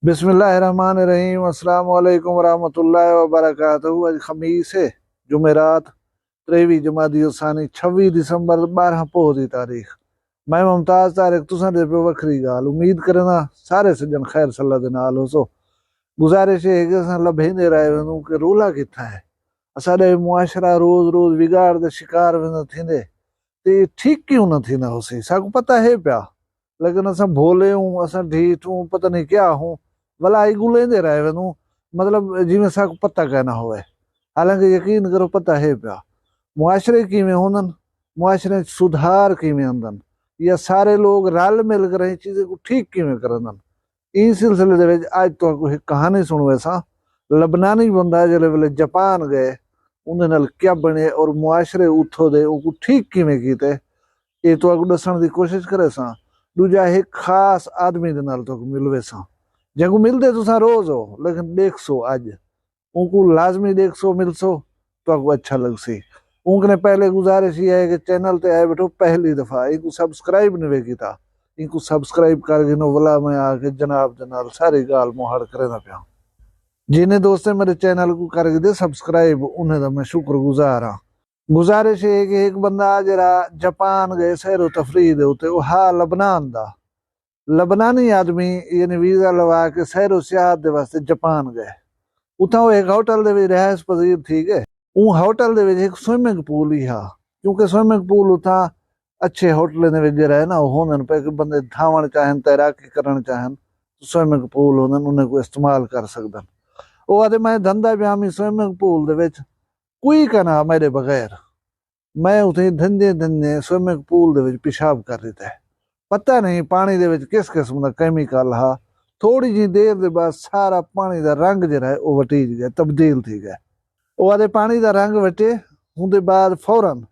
बिस्मिल्लाहिर्रहमानिर्रहीम अस्सलाम वालेकुम वरहमतुल्लाहि वबरकातुहू। अज खमीस है जुमेरात 23 जमादी सानी 26 दिसंबर 12 पोह दी तारीख। मैं मुमताज तारिक तुसां दे पे वखरी गाल उम्मीद करना सारे सज्जन खैर सल्ला दे नाल हो। सो गुजारिश है कि असां लभेंदे रहे वञूं कि रोला किथा है। असांजे मुआशरा रोज़ रोज़ बिगाड़ दे शिकार वेंदा थींदे ते ठीक क्यों न थींदा होसीं। साकू पता है पिया, लेकिन असां भोले हूं, असां ढीठ हूं, पता नहीं क्या हूं, भला आई गुलेंदे रहे वञूं, मतलब जिवें साकू पता कहना होवे। हालांकि यकीन करो पता है पिया मुआशरे किवें होंदन, मुआशरे सुधार किवें आंदन, या सारे लोग रल मिल कर चीज़ें को ठीक किवें करंदन। इस सिलसिले दे विच अज तुहानू एक कहानी सुणवे सा। लबनानी बंदा जिहड़े वेले जापान गए उहदे नाल क्या बने और मुआशरे उथों दे उनको ठीक किवें कीते, ये तुहानू दसण दी कोशिश करे सा। दूजा एक खास आदमी दे नाल तुहानू मिलवे सा, जंगू मिलते तुसा रोज हो, लेकिन देख सो अज उनको लाजमी देख सो मिल सो तो अच्छा लग सी। उनके पहले गुजारिश ये है कि चैनल ते आए बैठो पहली दफा इनको सब्सक्राइब नहीं किया, इनको सब्सक्राइब कर गिनो वाला मैं आके जनाब जनाल सारी गाल मुहाड़ करे ना पिया। जिन्हें दोस्तें मेरे चैनल को कर दे सब्सक्राइब उन्हें तो मैं शुक्रगुजार हाँ। गुजारिश है कि एक बंदा जरा जापान गए सैरो तफरी दे उते हा लबनान दा लबनानी आदमी यानी वीजा लवा के सैरो सियाहत दे वास्ते जापान गए। उथा वो एक होटल दे विच रिहायश पजीर थी गए। उन होटल दे विच एक स्विमिंग पूल ही हा, क्योंकि स्विमिंग पूल उथा अच्छे होटल दे विच जिहड़ा है ना वो होंदन पे कि बंदे धावण चाहन तैराकी करण चाहन तो स्विमिंग पूल होंदन उन्हें को इस्तेमाल कर सकदन। वो आदे मैं धंधा ब्यामी स्विमिंग पूल दे विच कोई कना मेरे बगैर मैं उथे धंधे धंधे स्विमिंग पूल दे विच पेशाब कर दिता है। पता नहीं पानी दे विच किस किस्म का केमिकल हा। थोड़ी जी देर के बाद सारा पानी का रंग जरा है वो वटीज गया, तब्दील थी गया। वो आदे पानी का रंग वटे उनके बाद फौरन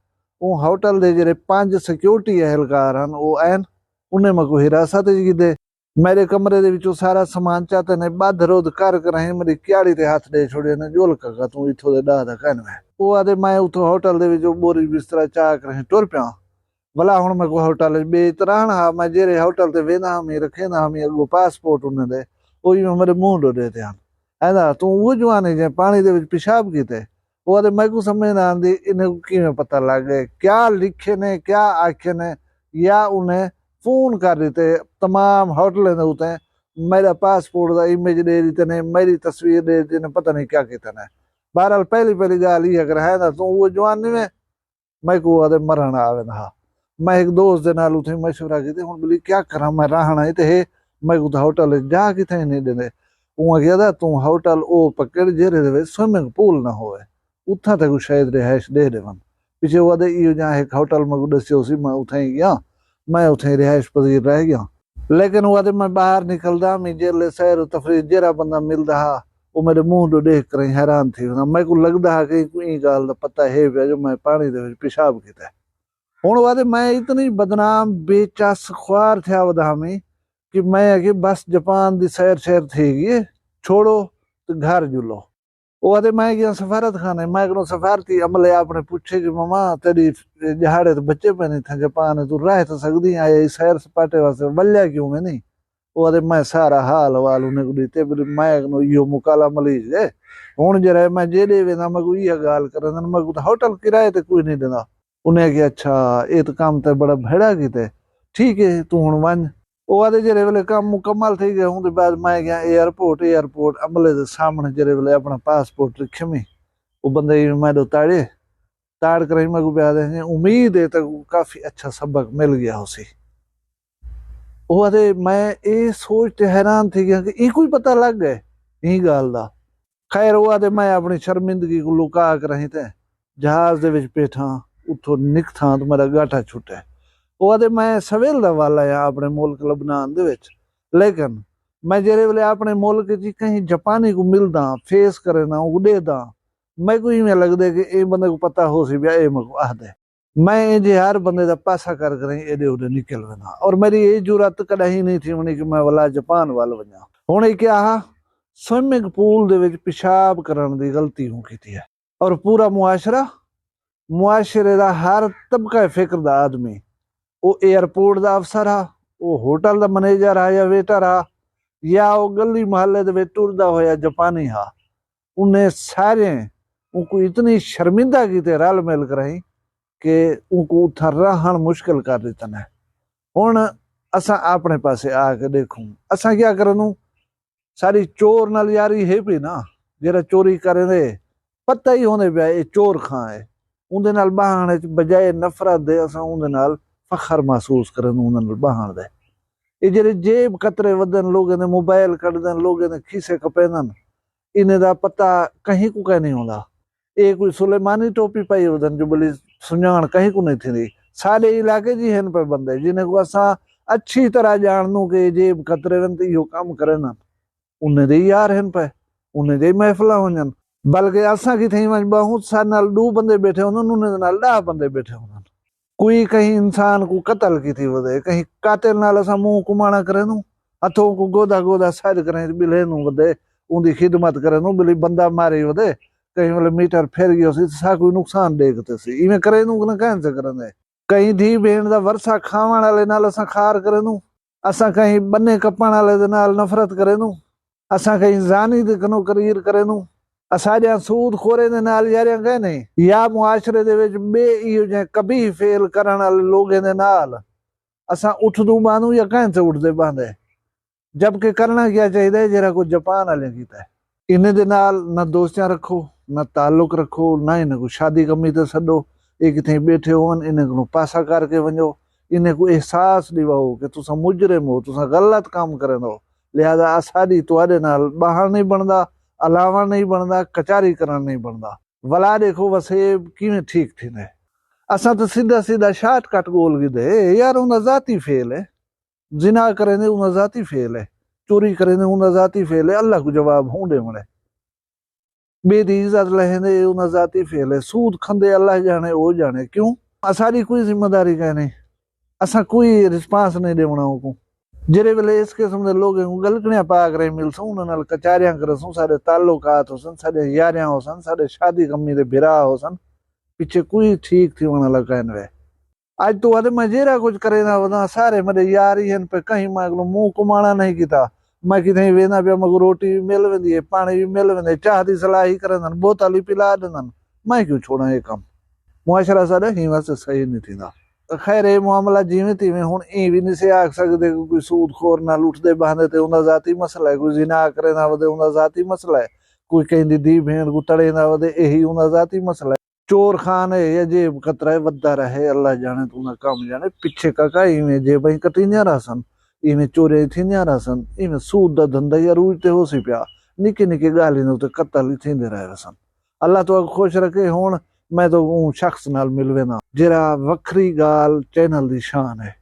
वो होटल के जो 5 सिक्योरिटी एहलकार हैं वो आन उन्हें मको हिरासत कीते। मेरे कमरे दे विचों सारा समान चाहते ने बद रोध कर रहे मेरी क्याड़ी ते हाथ दे छोड़े ने जोल का तू इथों दे डाह दा कहन में। वो आदे मैं उथों होटल दे विचों बोरी बिस्तरा चाह कर टुर पिया। भला हुण मैं को होटल बेतरान हा, मैं जेरे होटल ते वेंदा हम रखेंदा हम अगो पासपोर्ट उन्हें दे ओही में मेरे मुंह डो देते हैं है तू वो जवानी जे पानी दे विच पेशाब कीते। वो आदे मैं को समझ ना आंदी इन्हें किवें पता लग गए क्या लिखे ने क्या आखे ने, या उन्हें फोन कर देते तमाम होटल दे उते मेरा पासपोर्ट का इमेज दे देते ने, मेरी तस्वीर दे देते ने, पता नहीं क्या कहते ने। बहरहाल पहली गाल ये अगर है ना तू वो जवानी में मैं को आदे मरण आवे ना। मैं एक दोस्त दे नाल उथे मशवरा कीते हुण बोली क्या करा मैं रहना है ते मैं को होटल जा किथे नहीं देंदे। उहाँ गया तू होटल ओ पकड़ जेरे दे स्विमिंग पूल ना होवे उथा तक शायद रिहाइश दे देवन। पिछे वो आदे इहो जा एक होटल में को दस्यो सी मैं उथे ही गया, मैं उथे रिहाइश पजीर रह गया। लेकिन वो आदे मैं बाहर निकलदा मैं जेले सैर तफरी जेरा बंदा मिलदा हा वो मेरे मुंह डो देख कर हैरान थी वना। मैं को लगदा हा कि कोई गाल दा पता है पिया जो मैं पानी दे विच पेशाब कीता। हुण वादे मैं इतनी बदनाम बेचस ख्वार थे वधामी कि मैं आगे बस जापान दी सैर शैर थी गई छोड़ो तो घर जुलो। वो आदे मैं गया सफारत खाने, मैं करो सफारती अमले आपने पूछे कि मामा तेरी जहाड़े तो बच्चे पे नहीं थे जापान तू रह तो सकती आए सैर सपाटे वास्ते बल्ल्या क्यों में नहीं। वो आदे मैं सारा हाल वाल उन्हें को दीते मैं यो मुकाला मलीज है। हुण जरा मैं जेडे वेंदा मैं को इह गाल करन मैं को होटल किराए ते कोई नहीं देंदा। उन्हें कि अच्छा ये तो काम तो बड़ा भेड़ा कीते ठीक है तू हुण वन। वो आदे जेरे वेले काम मुकम्मल थी गया उनके बाद मैं गया एयरपोर्ट अमले दे सामने जेरे वेले अपना पासपोर्ट रखे में वो बंदे मैं दो ताड़ कर मैं को ब्याह उम्मीद है तो काफी अच्छा सबक मिल गया उसी। वो आदे मैं ये सोचते हैरान थी गया कि इको ही पता लग गए यही गाल दा। खैर वो आदे मैं अपनी शर्मिंदगी को लुका कर रही थे जहाज दे विच बैठा उथों निकथा तो मेरा गाठा छुटे। वो आदे मैं सवेल दा वाला है अपने मुल्क लबनान दे विच, लेकिन मैं जेरे वेले अपने मुल्क जी कहीं जापानी को मिलदा फेस करे ना उड़ेदा मैं को इवें लगदे कि ए बंदे को पता हो सी ए मको आदे मैं जे हर बंदे दा पासा कर कर एडे उडे निकल वेना। और मेरी ये जुरत कदही नहीं थी वनी कि मैं वाला जापान वाल वना। हुण क्या स्विमिंग पूल दे विच पेशाब करन दी गलती हूं कीती है और पूरा मुआशरे दा हर तबका फिक्र दा आदमी वो एयरपोर्ट का अफसर हा, वो होटल का मैनेजर हा या वेटर हा या वो गली मोहल्ले दे विच टुरदा होया जापानी हा, उन्हें सारे उनको इतनी शर्मिंदा की रल मिल कराई कि उनको उठा रहन मुश्किल कर दिता है। हुण असा अपने पासे आके देखूं असा क्या करनू, सारी चोर नाल यारी है भी ना, जेरा चोरी करे दे पता ही होने पिया ये चोर खां है, उनदे नाल बहाने बजाय नफरत दे असा उनदे नाल फखर महसूस करन उनदे नाल बहान दे। ये जेरे जेब कतरे वदन, लोगों ने मोबाइल कढदन, लोगों ने खीसे कपेंदन, इन्हें दा पता कहीं को कहीं नहीं होंदा। ये कोई सुलेमानी टोपी पाई वदन जो बोली सुञाण कहीं को नहीं थी। सारे इलाके जी हन पे बंदे जिन्हें को असा अच्छी तरह जानू के जेब कतरे वन यो काम करन, उन्हें दे यार हन पे, उन्हें दे महफिला होजन। बल्कि असा की थी बहुत सारे नाल 2 बंदे बैठे होंदन, उन्हें नाल 10 बंदे बैठे होंदन। कोई कहीं इंसान को कत्ल की थी वदे, कहीं कातिल नाल असा मुंह कुमाणा करे नू, हथों को गोदा गोदा साइड करे बिले नू वदे, उनकी खिदमत करे नू, बिली बंदा मारे वदे कहीं वाले मीटर फिर गयो सी सा कोई नुकसान देखते सी, इवें करे नू न कहन से करने। कहीं धी भेण दा वरसा खावण वाले नाल असा खार करे नू, असा कहीं बन्ने कपण वाले दे नाल नफरत करे नू, असा कहीं जानी दे कनो करीर करे नू, असाजा सूद खोरे दे नाल यारियां गए नहीं, या मुआशरे दे विच बे इहो जे कभी फेल करन वाले लोगों दे नाल असा उठदू बानू या कहन से उठदे बांदे, जबकि करना क्या चाहिए जरा को जापान वाले कीता है। इन्हें दे नाल न दोस्तियां रखो, न ताल्लुक रखो, ना इन्हें को शादी कमी ते सदो, एक थे बैठे होवन इन्हें को पासा करके वञो, इन्हें को एहसास दिवाओ कि तुसा मुजरिम हो, तुसा गलत काम करन हो, लिहाजा असादी तुहाडे नाल बाहर नहीं बनदा, अलावा नहीं बनदा, कचारी करन नहीं बनदा। वला देखो वसेब किवें ठीक थींदे। असा तो सीधा सीधा शॉर्टकट गोल गिदे यार, उन जाती फेल है, जिना करेंदे उन जाती फेल है, चोरी करेंदे उन जाती फेल है, अल्लाह को जवाब होंदे मणे, बेदी इज्जत लेंदे उन जाती फेल है, सूद खंदे अल्लाह जाने वो जाने क्यों। असारी कोई जिम्मेदारी का नहीं, असा कोई रिस्पांस नहीं देवना को। जेरे वेले इस किस्म के लोग गलकड़ियां पा करे मिलसूं, उन्हां नाल कचारियां करसूं, साडे ताल्लुकात होसन, साडे यारियां होसन, साडे शादी कमी दे बिरा होसन, पीछे कोई ठीक थी वणा लगान वे। आज तो वादे मजेरा कुछ करे ना वदा सारे मेरे यार ही हन पे, कहीं मागलो मुंह कुमाणा नहीं कीता, मैं किथे वेना पे मगो रोटी भी मिल वेंदी है, पानी भी मिल वेंदे, चाह दी सलाह ही करन, बोतल ही पिला देन, मैं क्यों छोड़ा ये काम। मुआशरा साडा ही वास्ते सही नहीं थींदा। खैर ये मामला जिवें तिवें हुण ई भी नहीं से आख सकदे कोई सूदखोर नाल उठदे बहंदे ते उनदा जाती मसला है, कोई जिना करे ना वदे उनदा जाती मसला है, कोई कहंदी धी भेण को तड़े ना वदे यही उनदा जाती मसला है। चोर खान है या जेब कतरा है वद्दा रहे, अल्लाह जाने तो उनका काम जाने। पिछे काका इवें जेबाई कटींदियां रहसन, इवें चोरियां थींदियां रहसन, इवें सूद दा धंधा या रूज ते हो सी पिया, निके निके गाली ते कत्ल ही थींदे रहे रहसन। अल्लाह तो खुश रखे। हुण मैं तो वो शख्स नाल मिल वेना जेरा वखरी गाल चैनल दी शान है,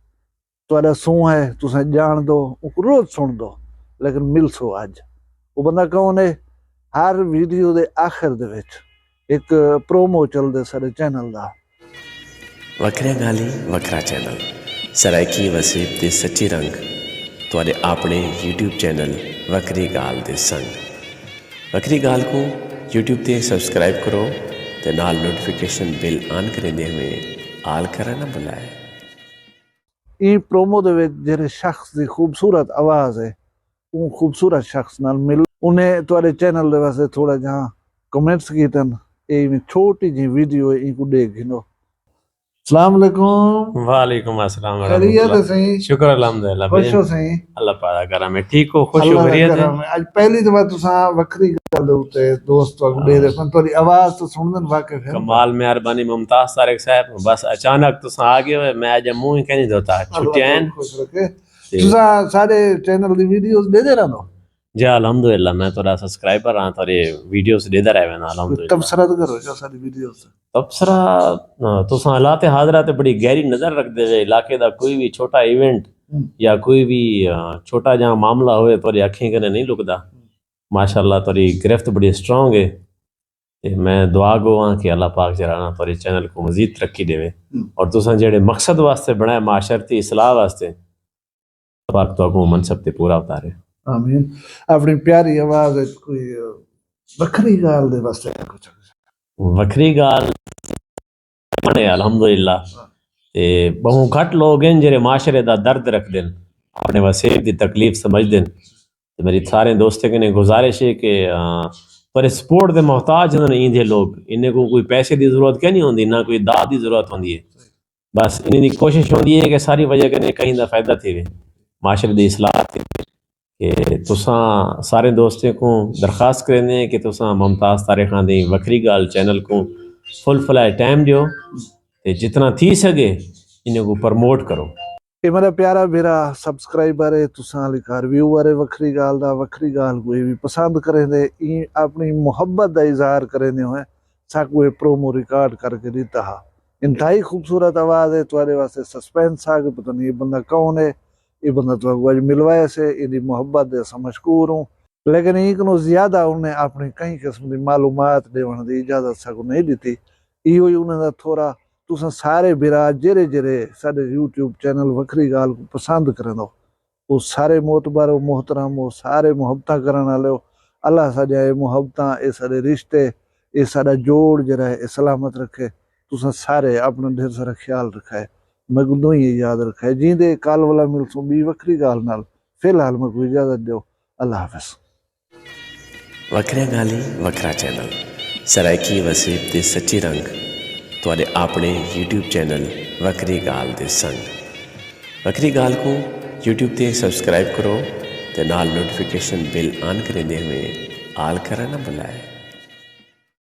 तुहाडा सूं है तुसां जान दो, रोज सुन दो, लेकिन मिलसो अज। वो बंदा कौन है? हर वीडियो दे आखिर दे विच एक प्रोमो चलदे साडे चैनल दा, वखरिया गाली वखरा चैनल, सराइकी वसीब दे सच्ची रंग, तुहाडे अपने यूट्यूब चैनल वखरी गाल दे संग। वखरी गाल को यूट्यूब ते सब्सक्राइब करो ते नाल नोटिफिकेशन बिल ऑन करेंदे हुए आल करा ना बुलाए। ई प्रोमो दे विच जेरे शख्स दी खूबसूरत आवाज है, वो खूबसूरत शख्स नाल मिल, उन्हें तुहाडे चैनल दे वास्ते थोड़ा जहां कमेंट्स कीतन, ए छोटी जी वीडियो है, इनको देख गिनो। अस्सलाम वालेकुम। वालेकुम अस्सलाम खैरियत है रहमतुल्लाह। सही? शुक्र अल्हम्दुलिल्लाह खुश बेन, हो सही? अल्लाह पाक करा मैं ठीक हो, खुश हो, अल्लाह दा खैरियत है। करम है। आज पहली दफा तुसा वखरी गल दे उते दोस्त को दे दे पण तोरी आवाज तो सुनदन वाकिफ है। कमाल मेहरबानी मुमताज तारिक साहब, बस अचानक तुसा आ गए हो, मैं आज मुंह ही कहीं धोता छुट्टियां हैं। खुश रखे। तुसा सारे चैनल दी वीडियोस दे दे रहनो जी अल्हम्दुलिल्लाह, मैं थोड़ा सब्सक्राइबर हां, थोड़े वीडियोस देदा रहे ना अल्हम्दुलिल्लाह। तबसरा तो करो जो सारी वीडियोस तबसरा तुसा हालात हाजरा ते बड़ी गहरी नजर रखदे वे, इलाके दा कोई भी छोटा इवेंट या कोई भी छोटा जहां मामला होए थोड़ी अखीं कने नहीं लुकदा। माशाअल्लाह थोड़ी गिरफ्त बड़ी स्ट्रांग है। ते मैं दुआ गो हाँ कि अल्लाह पाक जरा ना थोड़े चैनल को मजीद तरक्की देवे, और तुसा जेड़े मकसद वास्ते बनाए माशरती इसलाह वास्ते, पाक तो अगों मनसब ते पूरा उतारे। आमीन। अपनी प्यारी आवाज है, कोई वखरी गाल दे वास्ते कुछ वखरी गाल बने अल्हम्दुलिल्लाह। ते बहु घट लोग हैं जेरे माशरे दा दर्द रखदे, अपने वसेब दी तकलीफ समझदे, तो मेरी सारे दोस्तों कने गुजारिश है कि पर सपोर्ट के मोहताज हैं इंदे लोग, इन्हें को कोई पैसे की जरूरत क्या नहीं होती, ना कोई दाद की जरूरत होती है। बस इन्हें कोशिश होती है कि सारी वजह कने कहीं का फायदा थे माशरे की इसलाह कि तुसां सारे दोस्तों को दरखास्त करेंगे कि तुसां मुमताज़ तारिक खान दी वक्री गाल चैनल को फुल फुलाए टाइम दियो ते जितना थी सके इन्हें को प्रमोट करो। ये मेरा प्यारा मेरा सब्सक्राइबर है, तुसा लिखार व्यूअर है वक्री गाल दा। वक्री गाल को भी पसंद करें दे, अपनी मुहब्बत का इजहार करें दे साकू प्रोमो रिकॉर्ड करके दिता हा। इंतहाई खूबसूरत आवाज़ है, तुम्हारे वास्ते सस्पेंस आ कि पता नहीं ये बंदा कौन है। ये बंदा तो अज मिलवाए से इनकी मुहब्बत दे मशकूर हूँ, लेकिन एक नो ज्यादा उन्हें अपनी कई किस्म की मालूमात देने की इजाजत साकू नहीं दी। इो ही उन्हें थोड़ा तुसा सारे बिरा जेरे जेरे साडे यूट्यूब चैनल वक्री गाल को पसंद करें दो, वो सारे मोतबर हो मोहतरम हो, सारे मुहब्बत करने वाले हो। अल्लाह साजा ये मुहब्बत ये सारे रिश्ते ये सारा जोड़ जरा है सलामत रखे। तुसा सारे अपना ढेर सारा ख्याल रखा है, मैं गुदों ही याद रखा है। जींदे काल वाला मिलसू बी वक्री गाल नाल। फिलहाल मैं कोई इजाजत दो, अल्लाह हाफिज। वखरिया गाली वखरा चैनल सरायकी वसीब दे सच्चे रंग तुहाडे अपने यूट्यूब चैनल वक्री गाल दे संग। वक्री गाल को यूट्यूब ते सब्सक्राइब करो ते नाल नोटिफिकेशन बिल ऑन करेंदे हुए आल करा ना बुलाए।